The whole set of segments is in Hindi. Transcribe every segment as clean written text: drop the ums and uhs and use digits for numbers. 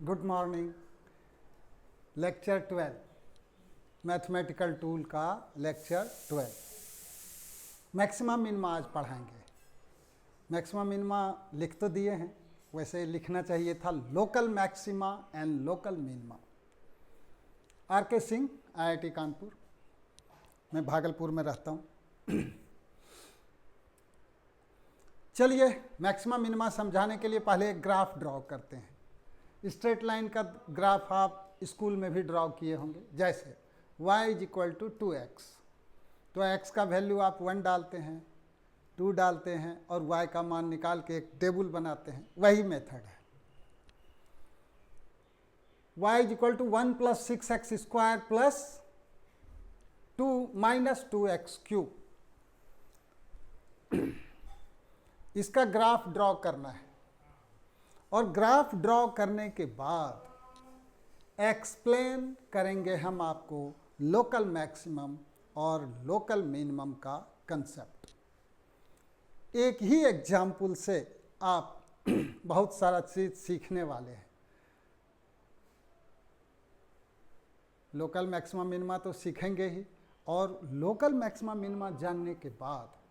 Good morning. Lecture 12 mathematical tool का लेक्चर 12 मैक्सिमा मिनिमा आज पढ़ाएंगे। मैक्सिमा मिनिमा लिख तो दिए हैं, वैसे लिखना चाहिए था local maxima and local minima. R K Singh, IIT Kanpur. मैं भागलपुर में रहता हूँ। चलिए मैक्सिमा मिनिमा समझाने के लिए पहले एक ग्राफ ड्रॉ करते हैं। स्ट्रेट लाइन का ग्राफ आप स्कूल में भी ड्रॉ किए होंगे। जैसे y = 2x, तो x का वैल्यू आप 1 डालते हैं, 2 डालते हैं और y का मान निकाल के एक टेबल बनाते हैं। वही मेथड है। y = 1 + 6x² + 2 - 2x³ इसका ग्राफ ड्रॉ करना है। और ग्राफ ड्रॉ करने के बाद एक्सप्लेन करेंगे हम आपको लोकल मैक्सिमम और लोकल मिनिमम का कंसेप्ट। एक ही एग्जाम्पल से आप बहुत सारा चीज़ सीखने वाले हैं। लोकल मैक्सिमम मिनिमा तो सीखेंगे ही, और लोकल मैक्सिमम मिनिमा जानने के बाद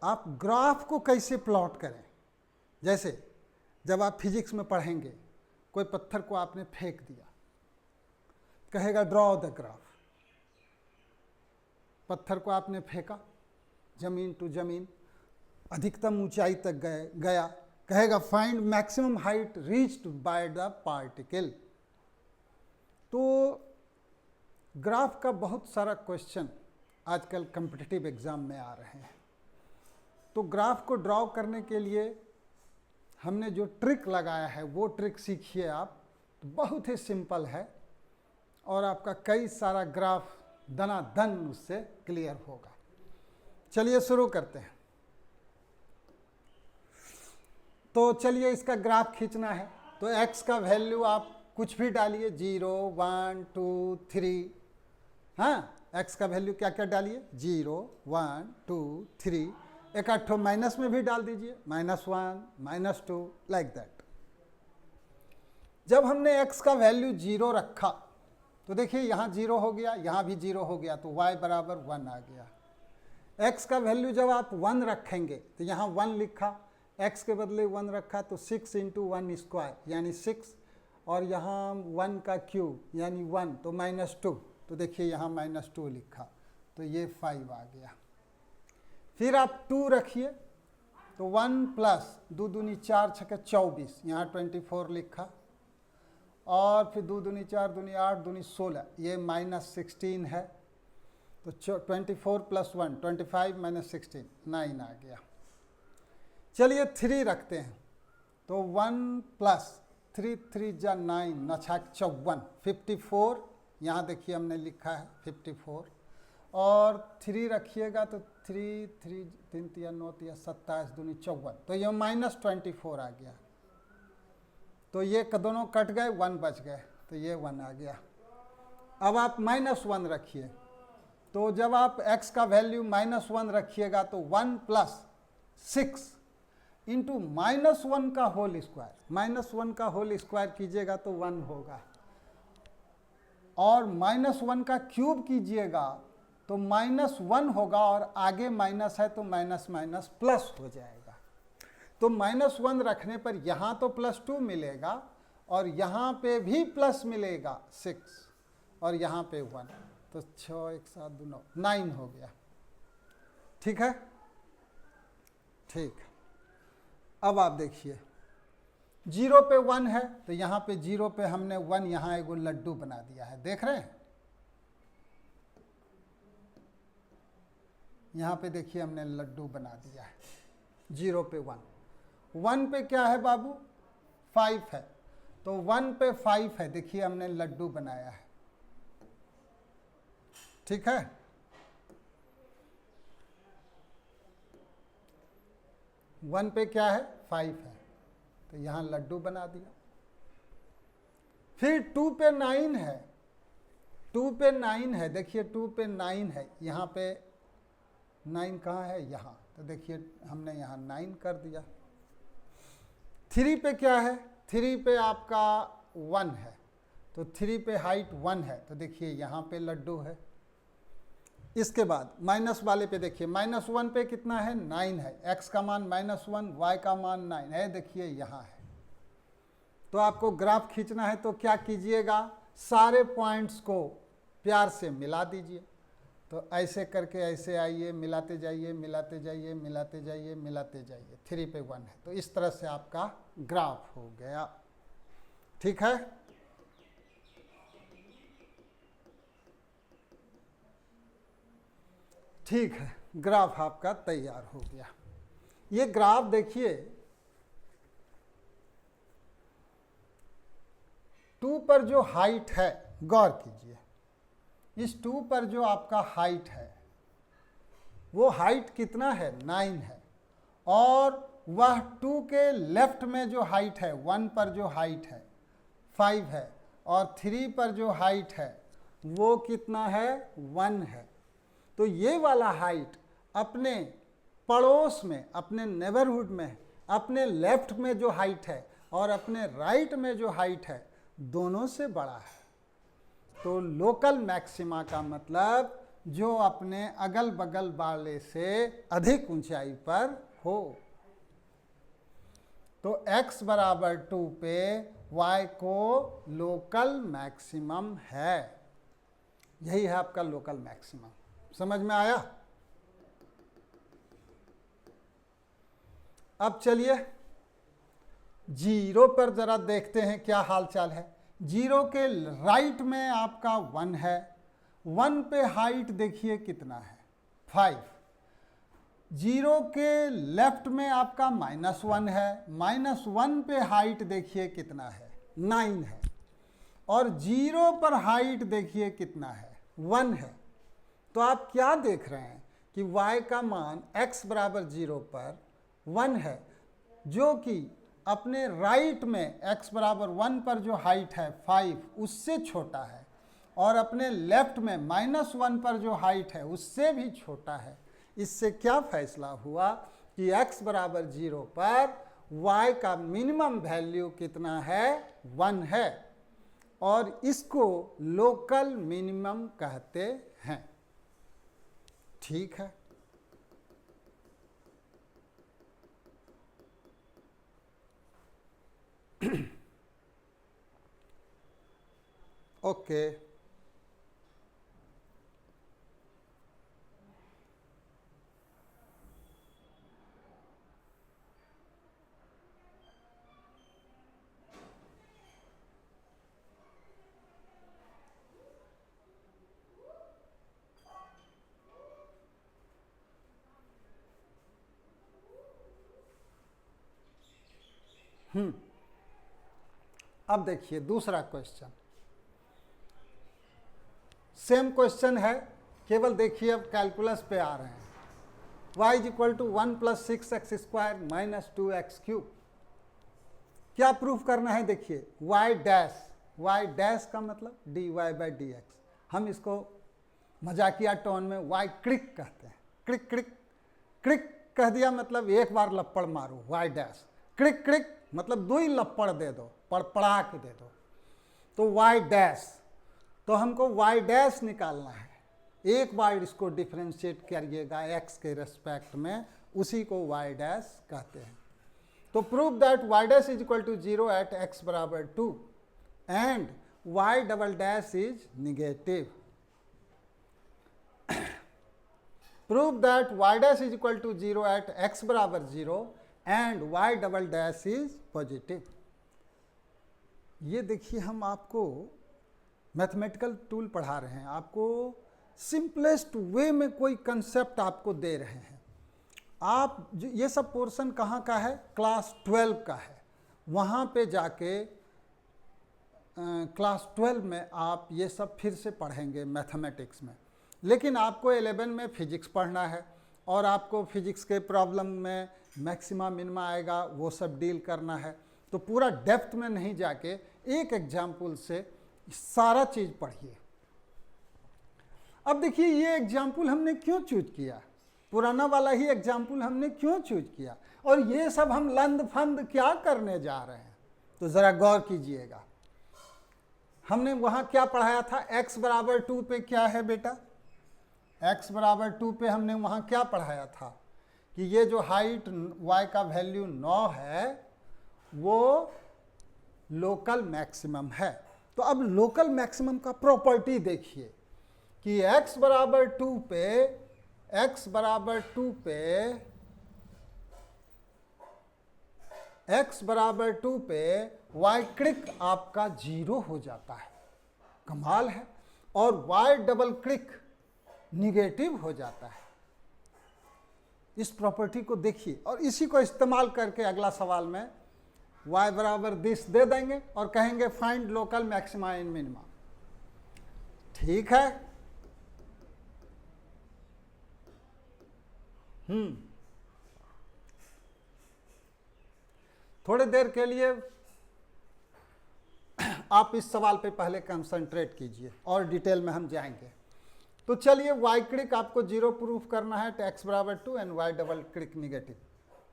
आप ग्राफ को कैसे प्लॉट करें। जैसे जब आप फिजिक्स में पढ़ेंगे, कोई पत्थर को आपने फेंक दिया, कहेगा ड्रॉ द ग्राफ। पत्थर को आपने फेंका जमीन टू जमीन, अधिकतम ऊंचाई तक गया, कहेगा find maximum height reached by the particle. तो ग्राफ का बहुत सारा क्वेश्चन आजकल कॉम्पिटिटिव एग्जाम में आ रहे हैं। तो ग्राफ को ड्रॉ करने के लिए हमने जो ट्रिक लगाया है वो ट्रिक सीखिए आप। तो बहुत ही सिंपल है और आपका कई सारा ग्राफ दनादन उससे क्लियर होगा। चलिए शुरू करते हैं। तो चलिए इसका ग्राफ खींचना है। तो x का वैल्यू आप कुछ भी डालिए, 0, 1, 2, 3। हाँ, x का वैल्यू क्या क्या डालिए, 0, 1, 2, 3। एक आठो माइनस में भी डाल दीजिए, -1, -2, लाइक दैट। जब हमने x का वैल्यू 0 रखा तो देखिए यहाँ 0 हो गया, यहाँ भी 0 हो गया, तो y = 1 आ गया। x का वैल्यू जब आप 1 रखेंगे तो यहाँ 1 लिखा, x के बदले 1 रखा तो 6 × 1² यानी 6, और यहाँ 1 का क्यूब यानी 1 तो -2, तो देखिए यहाँ -2 लिखा, तो ये 5 आ गया। फिर आप 2 रखिए तो 1 + 2 दूनी 4 छके 24, यहाँ 24 लिखा, और फिर 2 दूनी 4 दूनी 8 दूनी 16, ये -16 है, तो 24 + 1 25 - 16 9 आ गया। चलिए 3 रखते हैं तो 1 + 3 3 × 9 9 × 54 54, यहाँ देखिए हमने लिखा है 54, और 3 रखिएगा तो 3 3 3 3 9 3 27 दूनी 54, तो ये -24 आ गया। तो ये दोनों कट गए, 1 बच गए, तो ये 1 आ गया। अब आप -1 रखिए, तो जब आप x का वैल्यू -1 रखिएगा तो 1 + 6 × -1 का होल स्क्वायर, -1 का होल स्क्वायर कीजिएगा तो 1 होगा, और -1 का क्यूब कीजिएगा तो -1 होगा, और आगे माइनस है तो माइनस प्लस हो जाएगा। तो -1 रखने पर यहाँ तो +2 मिलेगा, और यहाँ पे भी प्लस मिलेगा 6, और यहाँ पे 1, तो 6 1 7 2 9 9 हो गया। ठीक है, ठीक। अब आप देखिए 0 पे 1 है, तो यहाँ पे 0 पे हमने 1 यहाँ एगो लड्डू बना दिया है, देख रहे हैं। यहाँ पे देखिए हमने लड्डू बना दिया है। 0 पे 1 पे क्या है बाबू, 5 है, तो 1 पे 5 है, देखिए हमने लड्डू बनाया है। ठीक है, वन पे क्या है, 5 है, तो यहाँ लड्डू बना दिया। फिर 2 पे 9 है, 2 पे 9 है, देखिए 2 पे 9 है, यहाँ पे 9 कहाँ है, यहाँ, तो देखिए हमने यहाँ 9 कर दिया। 3 पे क्या है, 3 पे आपका 1 है, तो 3 पे हाइट 1 है, तो देखिए यहाँ पे लड्डू है। इसके बाद माइनस वाले पे देखिए, -1 पे कितना है, 9 है, x का मान -1, y का मान 9 है, देखिए यहाँ है। तो आपको ग्राफ खींचना है तो क्या कीजिएगा, सारे पॉइंट्स को प्यार से मिला दीजिए। तो ऐसे करके ऐसे आइए, मिलाते जाइए, मिलाते जाइए, मिलाते जाइए, मिलाते जाइए, 3 पे 1 है, तो इस तरह से आपका ग्राफ हो गया। ठीक है, ठीक है, ग्राफ आपका तैयार हो गया। ये ग्राफ देखिए 2 पर जो हाइट है, गौर कीजिए, इस 2 पर जो आपका हाइट है वो हाइट कितना है, 9 है, और वह 2 के लेफ्ट में जो हाइट है, 1 पर जो हाइट है 5 है, और 3 पर जो हाइट है वो कितना है, 1 है। तो ये वाला हाइट अपने पड़ोस में, अपने नेबरहुड में, अपने लेफ्ट में जो हाइट है और अपने राइट में जो हाइट है, दोनों से बड़ा है। तो लोकल मैक्सिमा का मतलब जो अपने अगल बगल वाले से अधिक ऊंचाई पर हो। तो x बराबर 2 पे y को लोकल मैक्सिमम है, यही है आपका लोकल मैक्सिमम। समझ में आया? अब चलिए 0 पर जरा देखते हैं क्या हालचाल है। 0 के राइट में आपका 1 है, 1 पे हाइट देखिए कितना है, 5। 0 के लेफ्ट में आपका -1 है, -1 पे हाइट देखिए कितना है, 9 है, और 0 पर हाइट देखिए कितना है, 1 है। तो आप क्या देख रहे हैं कि y का मान x बराबर 0 पर 1 है, जो कि अपने राइट में x बराबर 1 पर जो हाइट है 5 उससे छोटा है, और अपने लेफ्ट में -1 पर जो हाइट है उससे भी छोटा है। इससे क्या फैसला हुआ कि x बराबर 0 पर y का मिनिमम वैल्यू कितना है, 1 है, और इसको लोकल मिनिमम कहते हैं। ठीक है, ओके। अब देखिए दूसरा क्वेश्चन, सेम क्वेश्चन है, केवल देखिए अब कैलकुलस पे आ रहे हैं। y is equal to 1 + 6x² - 2x³ क्या प्रूफ करना है, देखिए y डैश का मतलब dy/dx, हम इसको मजाकिया टोन में y क्लिक कहते हैं। क्लिक क्लिक क्लिक कह दिया मतलब एक बार लप्पड़ मारो, y डैश। क्लिक क्लिक मतलब 2 ही लप्पड़ दे दो, पड़पड़ा के दे दो, तो y डैश। तो हमको y डैश निकालना है, एक बार इसको डिफ्रेंशिएट करिएगा x के रेस्पेक्ट में, उसी को y डैश कहते हैं। तो prove that y dash is equal to 0 at x बराबर 2 and y double dash is negative. Prove that y dash is equal to 0 at x बराबर 0 and y double dash is positive. ये देखिए हम आपको मैथमेटिकल टूल पढ़ा रहे हैं, आपको सिंपलेस्ट वे में कोई कंसेप्ट आपको दे रहे हैं। आप ये सब पोर्शन कहाँ का है, क्लास 12 का है। वहाँ पे जाके क्लास 12 में आप ये सब फिर से पढ़ेंगे मैथमेटिक्स में, लेकिन आपको 11 में फिजिक्स पढ़ना है, और आपको फिजिक्स के प्रॉब्लम में मैक्सिमा मिनिमा आएगा, वो सब डील करना है। तो पूरा डेप्थ में नहीं जाके एक एग्जाम्पल से सारा चीज़ पढ़िए। अब देखिए ये एग्जाम्पल हमने क्यों चूज किया, पुराना वाला ही एग्जाम्पल हमने क्यों चूज किया, और ये सब हम लंद फंद क्या करने जा रहे हैं, तो ज़रा गौर कीजिएगा। हमने वहाँ क्या पढ़ाया था, x बराबर 2 पे क्या है बेटा, x बराबर 2 पे हमने वहाँ क्या पढ़ाया था कि ये जो हाइट y का वैल्यू 9 है वो लोकल मैक्सिमम है। तो अब लोकल मैक्सिमम का प्रॉपर्टी देखिए कि x बराबर 2 पे x बराबर 2 पे y क्लिक आपका 0 हो जाता है, कमाल है, और y डबल क्लिक निगेटिव हो जाता है। इस प्रॉपर्टी को देखिए और इसी को इस्तेमाल करके अगला सवाल में y बराबर दिस दे देंगे और कहेंगे find local maxima and minima. ठीक है, थोड़ी देर के लिए आप इस सवाल पे पहले कंसंट्रेट कीजिए और डिटेल में हम जाएंगे। तो चलिए y क्लिक आपको 0 प्रूफ करना है, तो x बराबर 2 and y double click negative.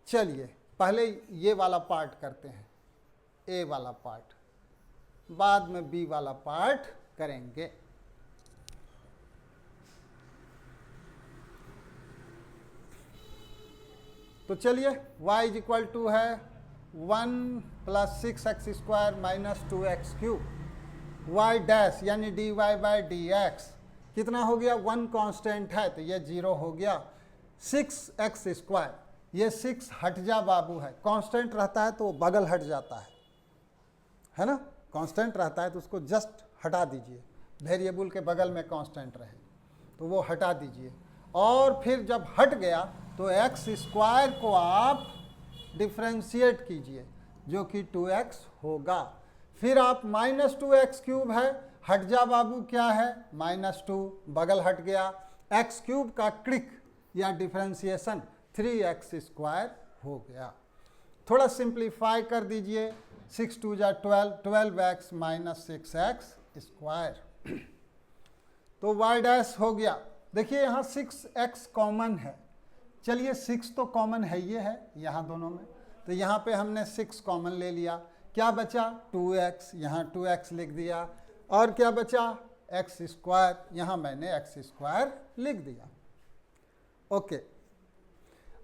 चलिए पहले ये वाला पार्ट करते हैं, a वाला पार्ट, बाद में b वाला पार्ट करेंगे। तो चलिए y इज इक्वल टू है 1 plus 6x square minus 2x cube, y dash यानी dy बाई डी एक्स कितना हो गया, 1 कांस्टेंट है तो ये 0 हो गया, 6x स्क्वायर, ये 6 हट जा बाबू है, कांस्टेंट रहता है तो वो बगल हट जाता है ना, कांस्टेंट रहता है तो उसको जस्ट हटा दीजिए, वेरिएबल के बगल में कांस्टेंट रहे तो वो हटा दीजिए, और फिर जब हट गया तो x स्क्वायर को आप डिफ्रेंशिएट कीजिए जो कि 2x होगा, फिर आप माइनस 2x क्यूब है, हट जा बाबू क्या है, -2, बगल हट गया, x क्यूब का क्लिक या डिफ्रेंशिएशन 3x स्क्वायर हो गया। थोड़ा सिंप्लीफाई कर दीजिए, 6 2 जा 12, 12x माइनस 6x स्क्वायर, तो y डैश हो गया। देखिए यहाँ 6x कॉमन है, चलिए 6 तो कॉमन है, ये है यहाँ दोनों में, तो यहाँ पे हमने 6 कॉमन ले लिया, क्या बचा 2x, यहाँ 2x लिख दिया, और क्या बचा x स्क्वायर, यहाँ मैंने x स्क्वायर लिख दिया। ओके,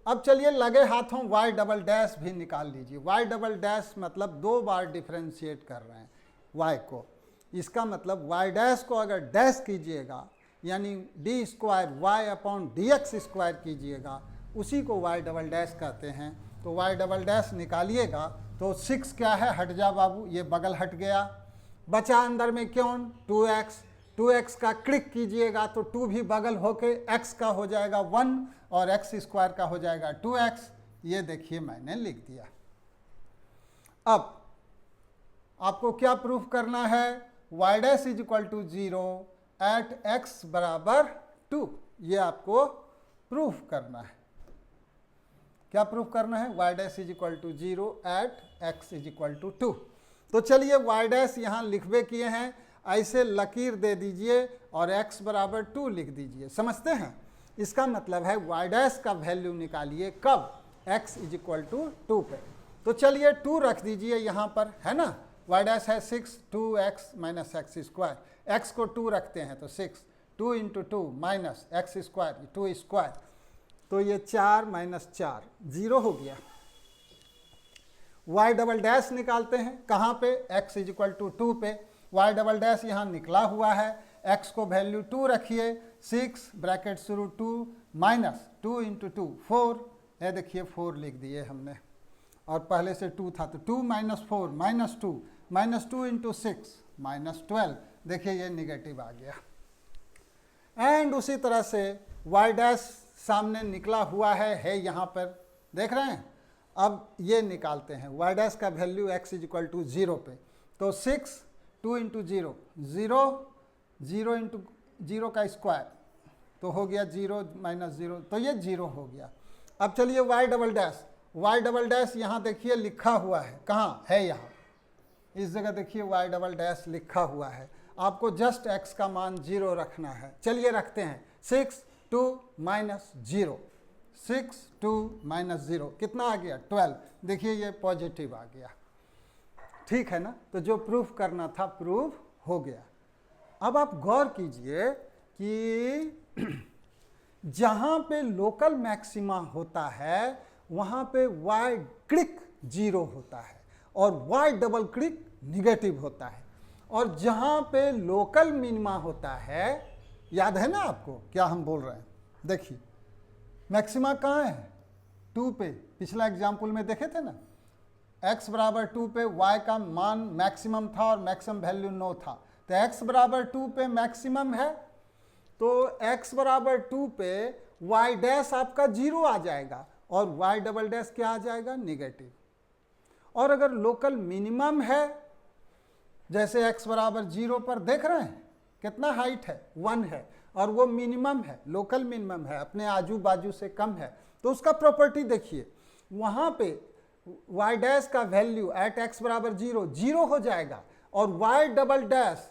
अब चलिए लगे हाथों y डबल डैश भी निकाल लीजिए। y डबल डैश मतलब 2 बार डिफ्रेंशिएट कर रहे हैं y को, इसका मतलब y डैश को अगर डैश कीजिएगा यानी D square y upon D x square कीजिएगा, उसी को y डबल डैश कहते हैं। तो y डबल डैश निकालिएगा तो 6 क्या है, हट जा बाबू, ये बगल हट गया, बचा अंदर में क्यों 2x, 2x का क्लिक कीजिएगा तो 2 भी बगल होके x का हो जाएगा 1 और x स्क्वायर का हो जाएगा 2x, ये देखिए मैंने लिख दिया। अब आपको क्या प्रूफ करना है, y dash is equal to 0 at x बराबर 2, ये आपको प्रूफ करना है। क्या प्रूफ करना है, y dash is equal to 0 at x is equal to 2। तो चलिए y डैश यहाँ लिखवे किए हैं, ऐसे लकीर दे दीजिए और x बराबर 2 लिख दीजिए, समझते हैं। इसका मतलब है y डैश का वैल्यू निकालिए कब, x इज इक्वल टू 2 पे। तो चलिए 2 रख दीजिए यहाँ पर, है ना, y डैश है 6 2x minus x square, x को 2 रखते हैं तो 6, 2 into 2 minus x square 2 square, तो ये 4 माइनस 4 0 हो गया। y डबल डैश निकालते हैं कहाँ पे, x इज इक्वल टू 2 पे, y डबल डैश यहाँ निकला हुआ है, x को वैल्यू 2 रखिए, 6 ब्रैकेट शुरू 2 माइनस 2 इंटू 2 4, ये देखिए 4 लिख दिए हमने, और पहले से 2 था तो 2 माइनस 4 माइनस 2 इंटू 6 माइनस 12, देखिए ये निगेटिव आ गया। एंड उसी तरह से y डैश सामने निकला हुआ है यहाँ पर, देख रहे हैं। अब ये निकालते हैं y डैश का value x is equal to 0 पे, तो 6 2 इंटू 0 0 0 इंटू 0 का स्क्वायर तो हो गया 0 माइनस 0, तो ये 0 हो गया। अब चलिए y डबल डैश यहाँ देखिए लिखा हुआ है, कहाँ है, यहाँ इस जगह देखिए y डबल डैश लिखा हुआ है, आपको जस्ट x का मान 0 रखना है। चलिए रखते हैं, 6 2 माइनस 0, 6 2 माइनस 0 कितना आ गया 12, देखिए ये पॉजिटिव आ गया, ठीक है ना। तो जो प्रूफ करना था प्रूफ हो गया। अब आप गौर कीजिए कि जहाँ पे लोकल मैक्सिमा होता है वहाँ पे y क्लिक 0 होता है और y डबल क्लिक निगेटिव होता है, और जहाँ पे लोकल मिनिमा होता है, याद है ना आपको क्या हम बोल रहे हैं? देखिए मैक्सिमा कहाँ है? 2 पे, पिछला एग्जाम्पल में देखे थे ना, x बराबर 2 पे y का मान मैक्सिमम था और मैक्सिमम वैल्यू 9 था, तो x बराबर 2 पे मैक्सिमम है, तो x बराबर 2 पे y डैश आपका 0 आ जाएगा और y डबल डैश क्या आ जाएगा? निगेटिव। और अगर लोकल मिनिमम है, जैसे x बराबर 0 पर देख रहे हैं कितना हाइट है? 1 है, और वो मिनिमम है, लोकल मिनिमम है, अपने आजू बाजू से कम है, तो उसका प्रॉपर्टी देखिए, वहाँ पे y डैश का वैल्यू एट x बराबर 0 0 हो जाएगा और y डबल डैश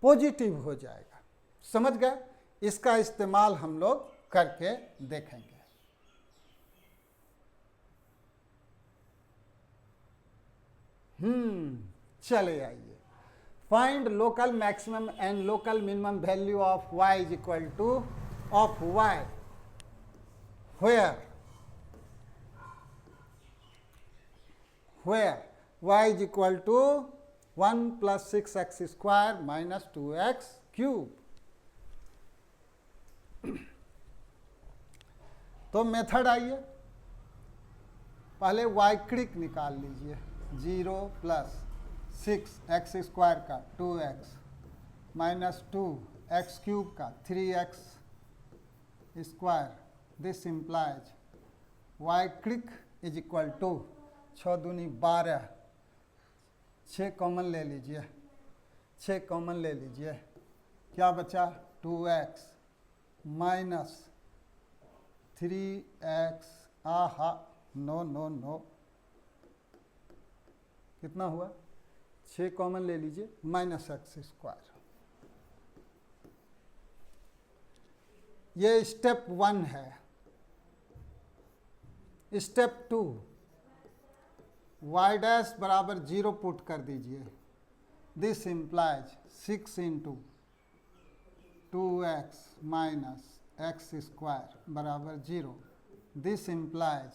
पॉजिटिव हो जाएगा। समझ गए? इसका इस्तेमाल हम लोग करके देखेंगे। चले आइए, find local maximum and local minimum value of y is equal two of y where y is equal to 1 plus 6x square minus 2x cube। तो मेथड आइए, पहले y क्लिक निकाल लीजिए, 0 प्लस 6x स्क्वायर का 2x माइनस 2x क्यूब का 3x square, this implies y click is equal to 6 दूनी 12, 6 कॉमन ले लीजिए, 6 कॉमन ले लीजिए, क्या बचा? 2x माइनस 3x, आहा नो नो नो, कितना हुआ? 6 कॉमन ले लीजिए, माइनस x स्क्वायर। ये स्टेप 1 है। स्टेप 2, y डैश बराबर 0 पुट कर दीजिए, this implies 6 into 2x minus x square बराबर 0, this implies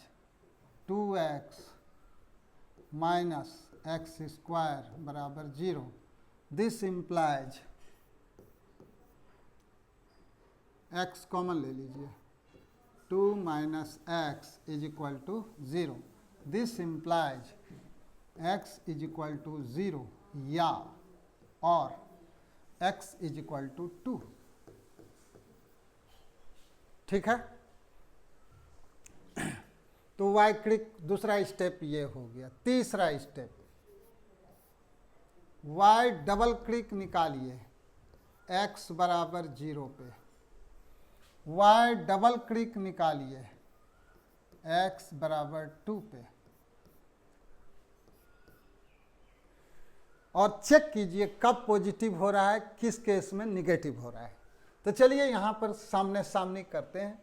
2x minus x square बराबर 0, दिस इम्प्लाइज x कॉमन ले लीजिए, 2 minus x is equal to 0, this implies x is equal to 0 या और x इज इक्वल टू 2। ठीक है? तो y क्लिक दूसरा स्टेप ये हो गया। तीसरा स्टेप, y डबल क्लिक निकालिए x बराबर 0 पे, y डबल क्लिक निकालिए x बराबर 2 पे, और चेक कीजिए कब पॉजिटिव हो रहा है, किस केस में निगेटिव हो रहा है। तो चलिए यहाँ पर सामने सामने करते हैं।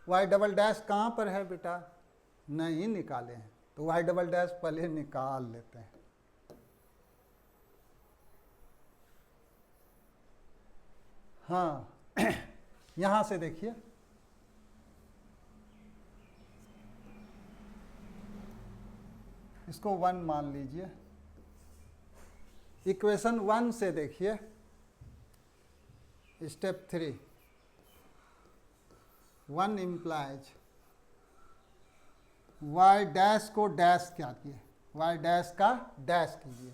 y डबल डैश कहाँ पर है बेटा? नहीं निकाले हैं, तो y डबल डैश पहले निकाल लेते हैं। हाँ यहाँ से देखिए, इसको 1 मान लीजिए। इक्वेशन 1 से देखिए, स्टेप 3, 1 इम्प्लाइज y डैश को डैश क्या किए, y डैश का डैश कीजिए,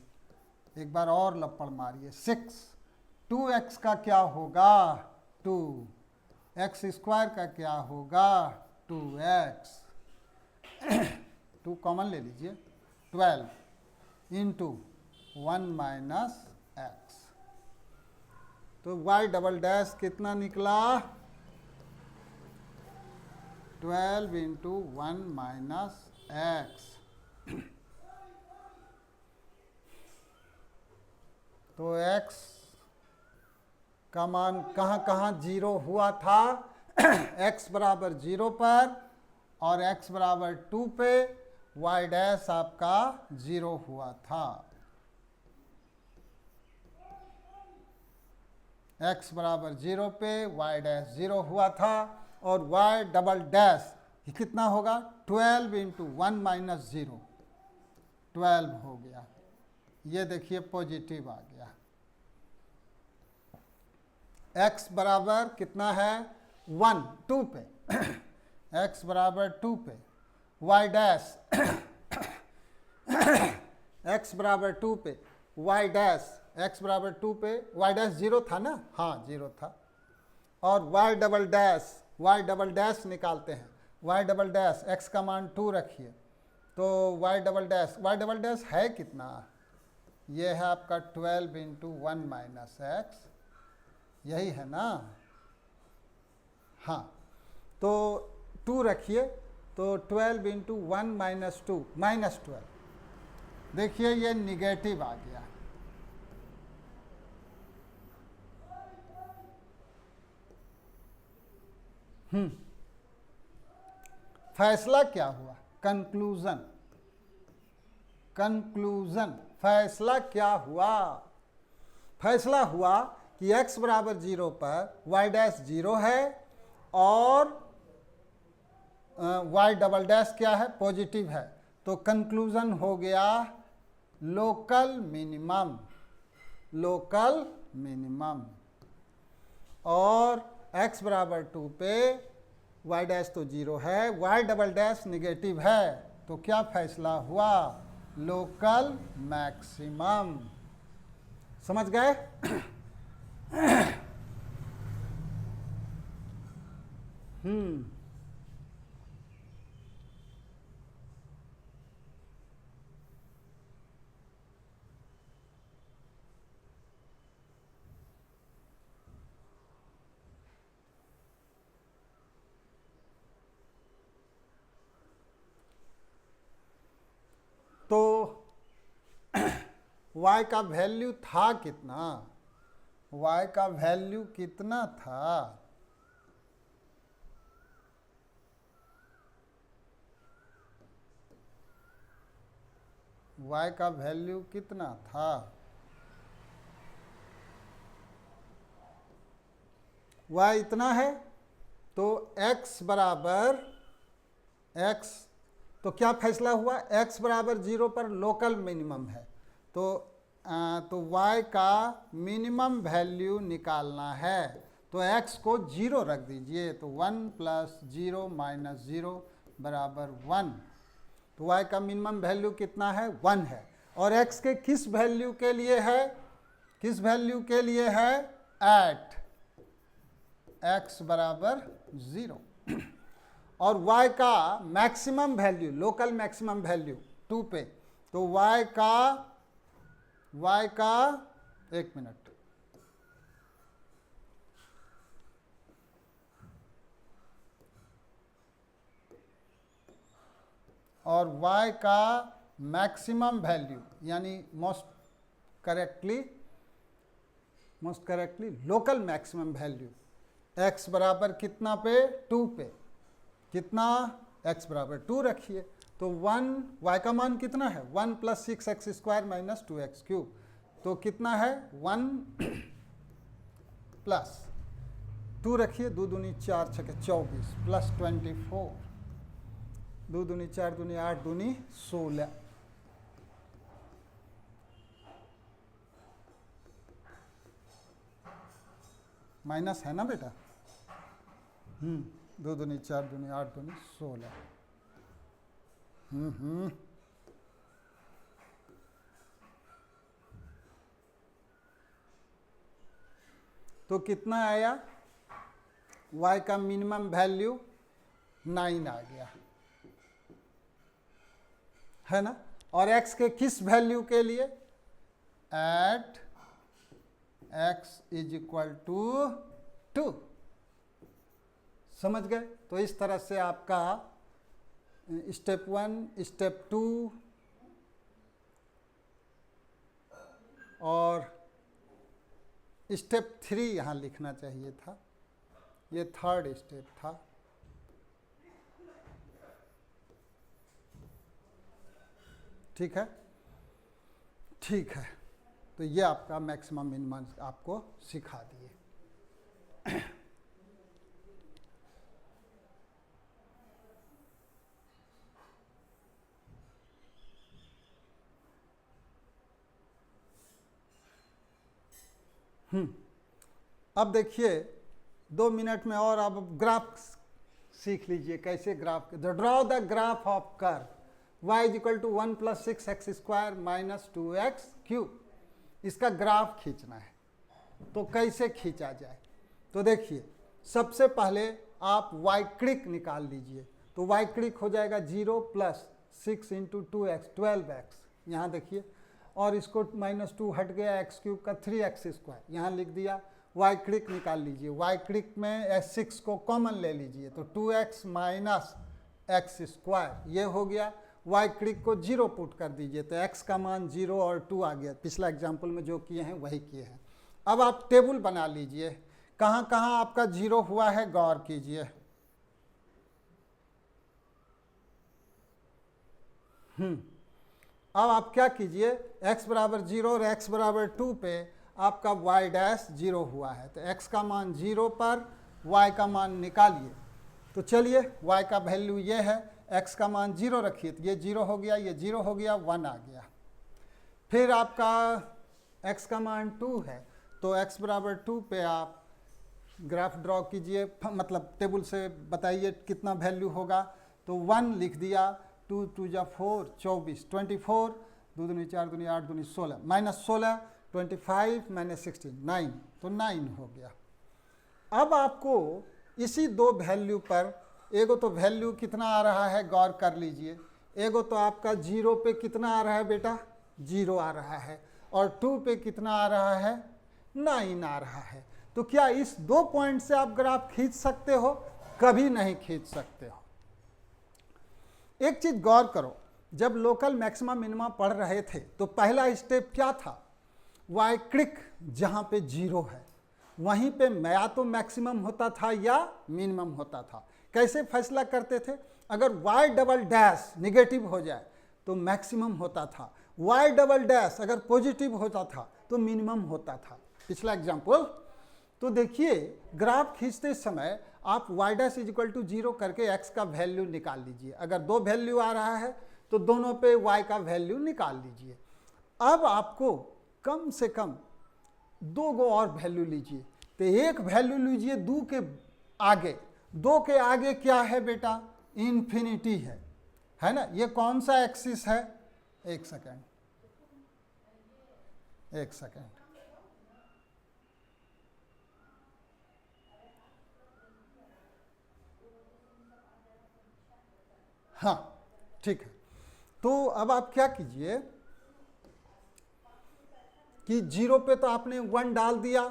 एक बार और लपड़ मारिए, 6, 2x का क्या होगा? 2, x स्क्वायर का क्या होगा? 2x, 2 कॉमन ले लीजिए, 12 इंटू 1 माइनस x, तो y डबल डैश कितना निकला? 12 इंटू 1 माइनस x। तो x का मान कहाँ कहाँ 0 हुआ था? x बराबर 0 पर और x बराबर 2 पे y डैश आपका 0 हुआ था। x बराबर 0 पे y डैश 0 हुआ था, और y डबल डैश कितना होगा 12 इंटू 1 माइनस 0, 12 हो गया। ये देखिए पॉजिटिव आ गया। x बराबर कितना है 1 2 पे x बराबर 2 पे y डैश x बराबर 2 पे y डैश x बराबर 2 पे y डैश 0 था ना, हाँ 0 था, और y डबल डैश निकालते हैं। y डबल डैश x का मान 2 रखिए, तो y डबल डैश है कितना, ये है आपका 12 इंटू 1 माइनस एक्स, यही है ना, हाँ, तो 2 रखिए, तो 12 इंटू 1 माइनस 2 माइनस 12, देखिए ये निगेटिव आ गया। फैसला क्या हुआ, कंक्लूजन, फैसला क्या हुआ, फैसला हुआ कि x बराबर 0 पर y डैश 0 है, और y डबल डैश क्या है, पॉजिटिव है, तो कंक्लूजन हो गया लोकल मिनिमम, और x बराबर 2 पे y डैश तो 0 है, y डबल डैश निगेटिव है, तो क्या फैसला हुआ, लोकल मैक्सिमम। समझ गए? तो y का वैल्यू था कितना, y का वैल्यू कितना था, y का वैल्यू कितना था, y इतना है, तो x बराबर x, तो क्या फैसला हुआ, x बराबर 0 पर लोकल मिनिमम है, तो y का मिनिमम वैल्यू निकालना है, तो x को 0 रख दीजिए, तो 1 प्लस 0 माइनस 0 बराबर 1, तो y का मिनिमम वैल्यू कितना है 1 है, और x के किस वैल्यू के लिए है, एट x बराबर 0, और y का maximum value, local maximum value 2 पे, तो y का एक मिनट, और y का मैक्सिमम वैल्यू यानी most correctly local maximum value x बराबर कितना पे 2 पे, कितना x बराबर 2 रखिए, तो 1 y का मान कितना है 1 plus 6x square minus 2x cube, तो कितना है 1 प्लस 2 रखिए, 2 दूनी 4 छके 24 प्लस 24, 2 दूनी 4 दूनी 8 दूनी 16, माइनस है ना बेटा, 2 दूनी 4 दूनी 8 दूनी 16, तो कितना आया, y का मिनिमम वैल्यू 9 आ गया, है ना, और x के किस वैल्यू के लिए, at x is equal to 2, समझ गए? तो इस तरह से आपका स्टेप 1, स्टेप 2 और स्टेप 3 यहाँ लिखना चाहिए था, ये थर्ड स्टेप था। ठीक है, ठीक है, तो ये आपका मैक्सिमम मिनिमम आपको सिखा दिए। अब देखिए 2 मिनट में और अब ग्राफ सीख लीजिए कैसे graph. Draw the graph of curve y equal to 1 + 6x² - 2x³ इसका ग्राफ खींचना है। तो कैसे खींचा जाए, तो देखिए सबसे पहले आप y क्रिक निकाल लीजिए। तो y क्रिक हो जाएगा 0 + 6 × 2x 12x, यहाँ देखिए, और इसको -2 हट गया, x³ का 3x², यहाँ लिख दिया। y क्रिक निकाल लीजिए, y क्रिक में 6 को कॉमन ले लीजिए, तो 2x - x² ये हो गया। y क्रिक को 0 पुट कर दीजिए, तो x का मान 0 और 2 आ गया। पिछला एग्जाम्पल में जो किए हैं वही किए हैं। अब आप टेबल बना लीजिए, कहाँ कहाँ आपका 0 हुआ है गौर कीजिए। अब आप क्या कीजिए, x = 0 और x = 2 पे आपका y' 0 हुआ है, तो x का मान 0 पर y का मान निकालिए। तो चलिए y का वैल्यू ये है, x का मान 0 रखिए, तो ये 0 हो गया, ये 0 हो गया, 1 आ गया। फिर आपका x का मान 2 है, तो x = 2 पे आप ग्राफ ड्रॉ कीजिए, मतलब टेबल से बताइए कितना वैल्यू होगा। तो 1 लिख दिया, 2 × 2 = 4, 24, 24, 2 दूनी 4 दूनी 8 दूनी 16, -16, 25 - 16, 9, तो 9 हो गया। अब आपको इसी दो वैल्यू पर, एगो तो वैल्यू कितना आ रहा है गौर कर लीजिए, एगो तो आपका 0 पे कितना आ रहा है बेटा, 0 आ रहा है, और 2 पे कितना आ रहा है, 9 आ रहा है। तो क्या इस 2 पॉइंट से आप ग्राफ खींच सकते हो? कभी नहीं खींच सकते हो। एक चीज गौर करो, जब लोकल मैक्सिमा मिनिमा पढ़ रहे थे तो पहला स्टेप क्या था, y क्रिक जहां पे 0 है वहीं पे या तो मैक्सिमम होता था या मिनिमम होता था। कैसे फैसला करते थे, अगर y" निगेटिव हो जाए तो मैक्सिमम होता था, y" अगर पॉजिटिव होता था तो मिनिमम होता था। पिछला एग्जाम्पल तो देखिए, ग्राफ खींचते समय आप y' = 0 करके x का वैल्यू निकाल लीजिए। अगर 2 वैल्यू आ रहा है तो दोनों पे y का वैल्यू निकाल लीजिए। अब आपको कम से कम 2 गो और वैल्यू लीजिए, तो एक वैल्यू लीजिए 2 के आगे। 2 के आगे क्या है बेटा, इन्फिनिटी है ना। ये कौन सा एक्सिस है, एक सेकेंड, हाँ ठीक है। तो अब आप क्या कीजिए कि 0 पे तो आपने 1 डाल दिया,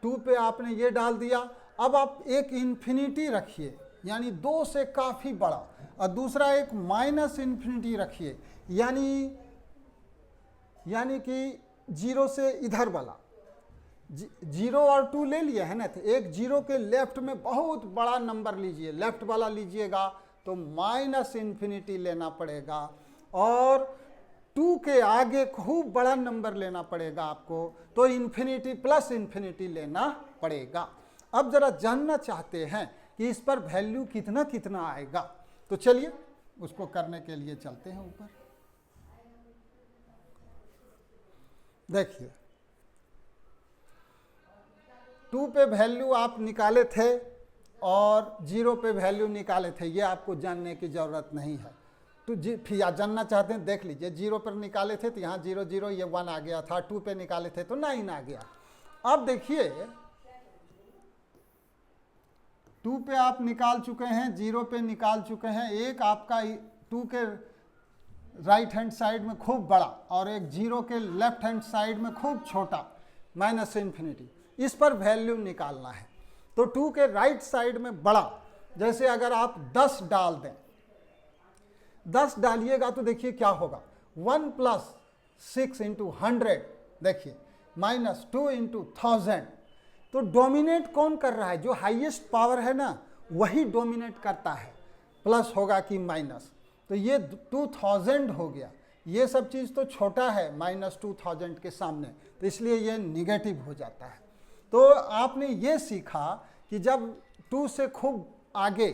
2 पे आपने ये डाल दिया। अब आप एक इन्फिनिटी रखिए, यानी 2 से काफ़ी बड़ा, और दूसरा एक -इन्फिनिटी रखिए, यानी कि 0 से इधर वाला। 0 और 2 ले लिए है ना, तो एक 0 के लेफ्ट में बहुत बड़ा नंबर लीजिए, लेफ्ट वाला लीजिएगा तो -इन्फिनिटी लेना पड़ेगा, और 2 के आगे खूब बड़ा नंबर लेना पड़ेगा आपको, तो इन्फिनिटी + इन्फिनिटी लेना पड़ेगा। अब जरा जानना चाहते हैं कि इस पर वैल्यू कितना कितना आएगा, तो चलिए उसको करने के लिए चलते हैं ऊपर। देखिए 2 पे वैल्यू आप निकाले थे और 0 पे वैल्यू निकाले थे, ये आपको जानने की ज़रूरत नहीं है। तो फिर आप जानना चाहते हैं, देख लीजिए, 0 पर निकाले थे तो यहाँ 0 0 ये 1 आ गया था, 2 पे निकाले थे तो 9 आ गया। अब देखिए 2 पे आप निकाल चुके हैं, 0 पे निकाल चुके हैं, एक आपका 2 के राइट हैंड साइड में खूब बड़ा और एक 0 के लेफ्ट हैंड साइड में खूब छोटा, -इन्फिनिटी। इस पर वैल्यू निकालना है। तो 2 के राइट साइड में बड़ा, जैसे अगर आप 10 डाल दें, 10 डालिएगा तो देखिए क्या होगा, 1 + 6 × 100, देखिए -2 × 1000। तो डोमिनेट कौन कर रहा है, जो हाईएस्ट पावर है ना वही डोमिनेट करता है, प्लस होगा कि माइनस। तो ये 2000 हो गया, ये सब चीज़ तो छोटा है -2000 के सामने, तो इसलिए ये निगेटिव हो जाता है। तो आपने ये सीखा कि जब 2 से खूब आगे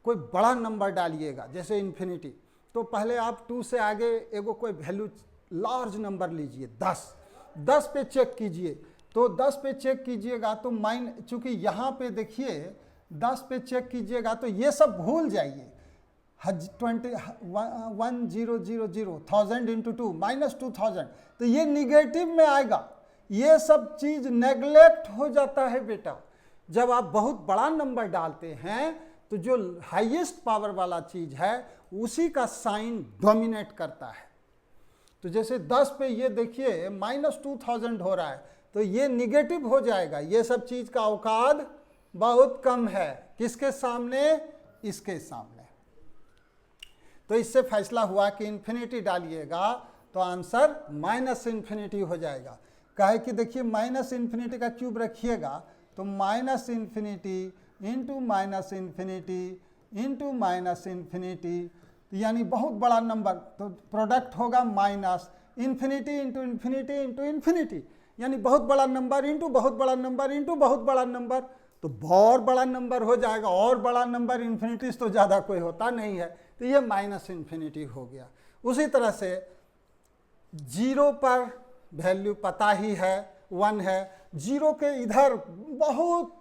कोई बड़ा नंबर डालिएगा, जैसे इन्फिनिटी, तो पहले आप 2 से आगे एगो कोई वैल्यू लार्ज नंबर लीजिए, 10 पे चेक कीजिए, तो 10 पे चेक कीजिएगा तो चूंकि यहाँ पे देखिए 10 पे चेक कीजिएगा तो ये सब भूल जाइए। 1000 इंटू 2 -2000, तो ये निगेटिव में आएगा। ये सब चीज नेग्लेक्ट हो जाता है बेटा। जब आप बहुत बड़ा नंबर डालते हैं तो जो हाईएस्ट पावर वाला चीज है उसी का साइन डोमिनेट करता है। तो जैसे 10 पे ये देखिए -2000 हो रहा है, तो ये निगेटिव हो जाएगा। ये सब चीज का औकात बहुत कम है किसके सामने? इसके सामने। तो इससे फैसला हुआ कि इन्फिनिटी डालिएगा तो आंसर -इन्फिनिटी हो जाएगा। काहे कि देखिए -इन्फिनिटी का क्यूब रखिएगा तो -infinity into -infinity into -infinity, यानी बहुत बड़ा नंबर, तो प्रोडक्ट होगा -infinity into infinity into infinity, यानी बहुत बड़ा नंबर इंटू बहुत बड़ा नंबर इंटू बहुत बड़ा नंबर, तो बहुत बड़ा नंबर हो जाएगा। और बड़ा नंबर इन्फिनिटी तो ज़्यादा कोई होता नहीं है, तो ये -इन्फिनिटी हो गया। उसी तरह से 0 पर वैल्यू पता ही है 1 है, 0 के इधर बहुत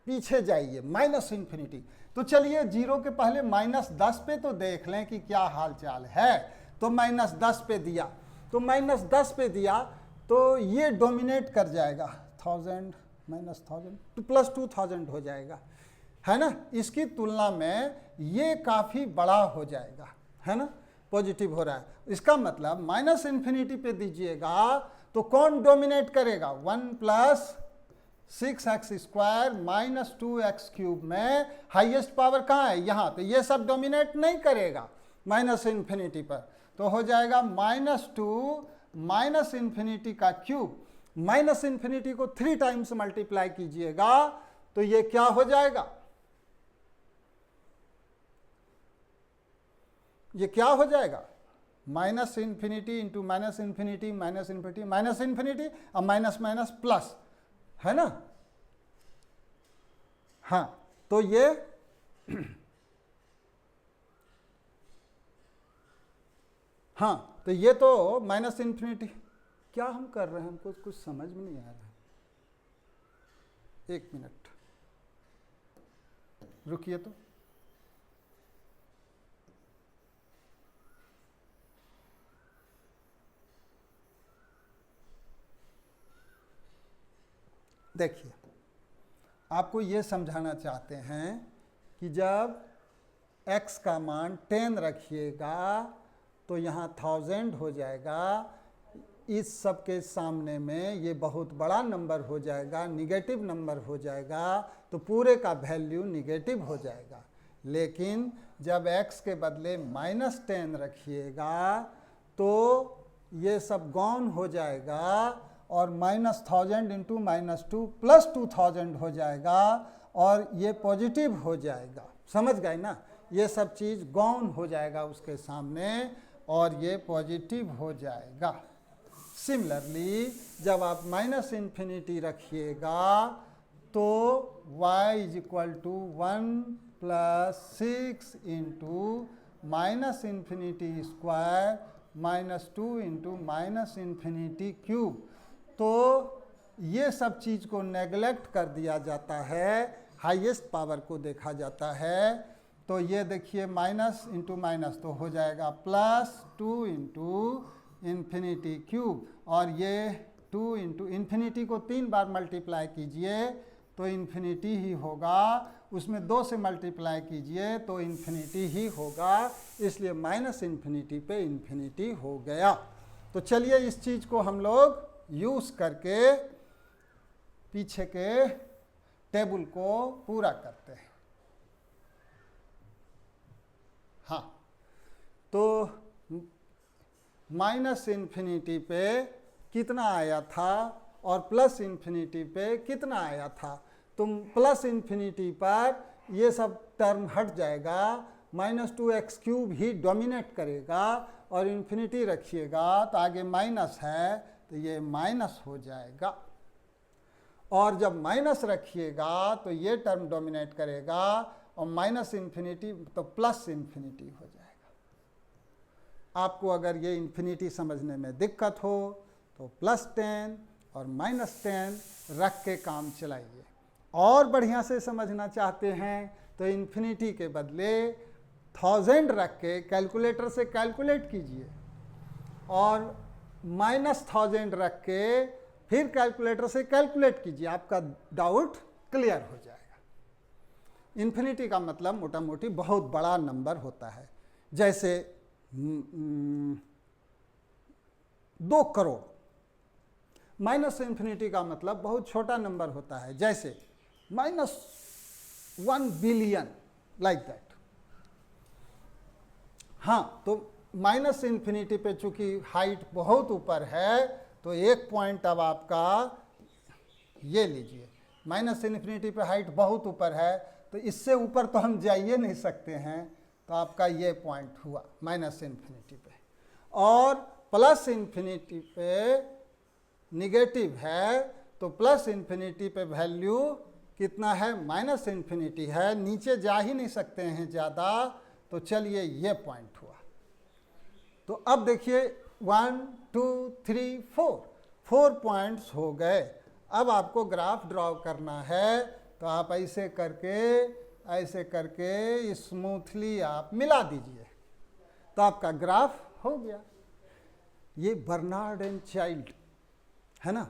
पीछे जाइए -इन्फिनिटी। तो चलिए 0 के पहले -10 पे तो देख लें कि क्या हाल चाल है। तो -10 पे दिया, तो -10 पे दिया तो ये डोमिनेट कर जाएगा 1000 -1000 तो +2000 हो जाएगा, है ना। इसकी तुलना में ये काफ़ी बड़ा हो जाएगा, है ना, पॉजिटिव हो रहा है। इसका मतलब -इन्फिनिटी पे दीजिएगा तो कौन डोमिनेट करेगा? 1 + 6x² - 2x³ में हाईएस्ट पावर कहाँ है? यहाँ। तो ये सब डोमिनेट नहीं करेगा -इन्फिनिटी पर, तो हो जाएगा -2 -इन्फिनिटी का क्यूब। -इन्फिनिटी को 3 टाइम्स मल्टीप्लाई कीजिएगा तो ये क्या हो जाएगा? ये क्या हो जाएगा? -इन्फिनिटी इंटू -इन्फिनिटी -इन्फिनिटी और माइनस प्लस, है ना। हाँ, तो ये हाँ, तो ये तो -इन्फिनिटी। क्या हम कर रहे हैं, हमको कुछ समझ में नहीं आ रहा है। 1 मिनट रुकिए। तो देखिए, आपको ये समझाना चाहते हैं कि जब x का मान 10 रखिएगा तो यहाँ 1000 हो जाएगा। इस सब के सामने में ये बहुत बड़ा नंबर हो जाएगा, निगेटिव नंबर हो जाएगा, तो पूरे का वैल्यू निगेटिव हो जाएगा। लेकिन जब x के बदले -10 रखिएगा तो ये सब गौन हो जाएगा और -1000 इंटू -2 +2000 हो जाएगा और ये पॉजिटिव हो जाएगा। समझ गए ना? ये सब चीज़ गौन हो जाएगा उसके सामने और ये पॉजिटिव हो जाएगा। सिमिलरली जब आप -इन्फिनिटी रखिएगा तो y = 1 + 6 into -infinity square -2 into -इन्फिनिटी³। तो ये सब चीज़ को नेगलेक्ट कर दिया जाता है, हाईएस्ट पावर को देखा जाता है। तो ये देखिए माइनस इंटू माइनस तो हो जाएगा +2 इंटू इन्फिनिटी³ और ये 2 इंटू इन्फिनिटी को 3 बार मल्टीप्लाई कीजिए तो इन्फिनिटी ही होगा, उसमें 2 से मल्टीप्लाई कीजिए तो इन्फिनिटी ही होगा, इसलिए -इन्फिनिटी पे इन्फिनिटी हो गया। तो चलिए इस चीज़ को हम लोग यूज़ करके पीछे के टेबल को पूरा करते हैं। हाँ, तो -इन्फिनिटी पे कितना आया था और +इन्फिनिटी पे कितना आया था। तो +इन्फिनिटी पर ये सब टर्म हट जाएगा, -2x³ ही डोमिनेट करेगा और इन्फिनिटी रखिएगा तो आगे माइनस है तो ये माइनस हो जाएगा। और जब माइनस रखिएगा तो ये टर्म डोमिनेट करेगा और -इन्फिनिटी तो +इन्फिनिटी हो जाएगा। आपको अगर ये इन्फिनिटी समझने में दिक्कत हो तो +10 और -10 रख के काम चलाइए। और बढ़िया से समझना चाहते हैं तो इन्फिनिटी के बदले 1000 रख के कैलकुलेटर से कैलकुलेट कीजिए और -1000 रख के फिर कैलकुलेटर से कैलकुलेट कीजिए, आपका डाउट क्लियर हो जाएगा। इन्फिनिटी का मतलब मोटा मोटी बहुत बड़ा नंबर होता है, जैसे 2 करोड़। -इन्फिनिटी का मतलब बहुत छोटा नंबर होता है, जैसे -1 बिलियन, लाइक दैट। हाँ, तो -इन्फिनिटी पे चूंकि हाइट बहुत ऊपर है तो एक पॉइंट अब आपका ये लीजिए, -इन्फिनिटी पे हाइट बहुत ऊपर है तो इससे ऊपर तो हम जाइए नहीं सकते हैं, तो आपका ये पॉइंट हुआ -इन्फिनिटी पे। और +इन्फिनिटी पे निगेटिव है तो +इन्फिनिटी पे वैल्यू कितना है, -इन्फिनिटी है, नीचे जा ही नहीं सकते हैं ज़्यादा, तो चलिए ये पॉइंट हुआ। तो अब देखिए 1 2 3 4 पॉइंट्स हो गए। अब आपको ग्राफ ड्रॉ करना है तो आप ऐसे करके स्मूथली आप मिला दीजिए तो आपका ग्राफ हो गया। ये बर्नार्ड एंड चाइल्ड है ना,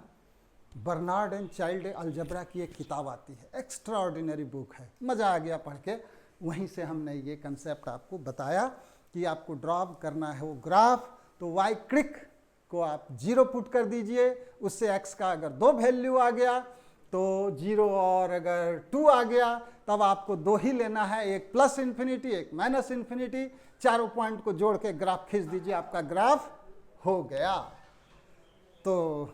बर्नार्ड एंड चाइल्ड अलजबरा की एक किताब आती है, एक्स्ट्रा ऑर्डिनरी बुक है, मज़ा आ गया पढ़ के। वहीं से हमने ये कंसेप्ट आपको बताया कि आपको ड्रॉ करना है वो ग्राफ, तो वाई क्लिक को आप 0 पुट कर दीजिए, उससे x का अगर 2 वैल्यू आ गया तो 0 और अगर 2 आ गया तब आपको 2 ही लेना है, एक +इन्फिनिटी एक -इन्फिनिटी, चारों पॉइंट को जोड़ के ग्राफ खींच दीजिए, आपका ग्राफ हो गया। तो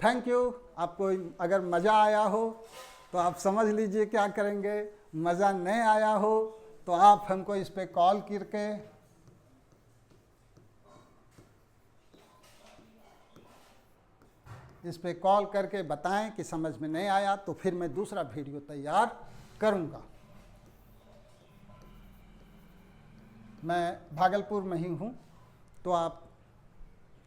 थैंक यू। आपको अगर मज़ा आया हो तो आप समझ लीजिए क्या करेंगे, मज़ा नहीं आया हो तो आप हमको इस पे कॉल करके बताएं कि समझ में नहीं आया, तो फिर मैं दूसरा वीडियो तैयार करूंगा। मैं भागलपुर में ही हूँ, तो आप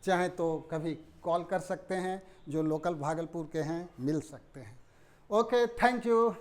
चाहें तो कभी कॉल कर सकते हैं, जो लोकल भागलपुर के हैं मिल सकते हैं। Okay, thank you.